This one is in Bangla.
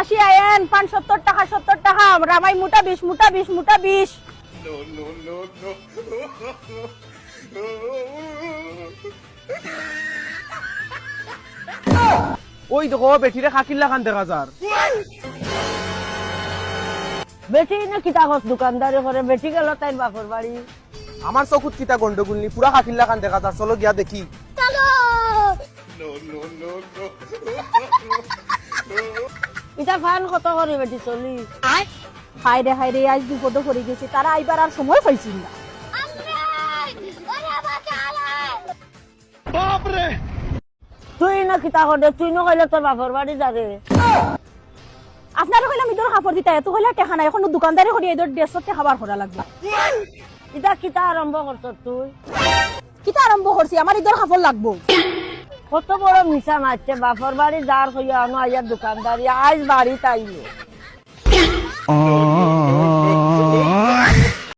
খাসি আয়েন 75 টাকা 70 টাকা রামাই মোটা 20 মোটা 20 মোটা 20 ওই দেখো বেটিরে খাকিল্লা খান দেখা যার। বেটি না কিতা হস দোকানদারি করে বেটি গেল তাই বাপর বাড়ি আমার চকুত কিতা গন্ডগোল নি পুরা খাকিল্লা খান দেখা যার, চলো গিয়া দেখি। চলো ইটা ফান কত করে বেটি চলি হাই রে আজ বিপদ করে গেছি তারা আইবার আর সময় পাইছি না। তুই না কিতা করে তুই না কইলে তোর বাপর বাড়ি যাবে আপনারা কইলাম ইদর কাপড় দিতা এত কইলা টাকা নাই এখন দোকানদারি করি ইদর 150 টাকা খাবার করা লাগবে। ইটা কিতা আরম্ভ করছ তুই? কিতা আরম্ভ করছি আমার ইদর কাপড় লাগবো। কত বড় মিশা মারছে বাপর বাড়ি যার হইয়া আনো আইয়ার দোকানদারি আজ বাড়ি তাইলো।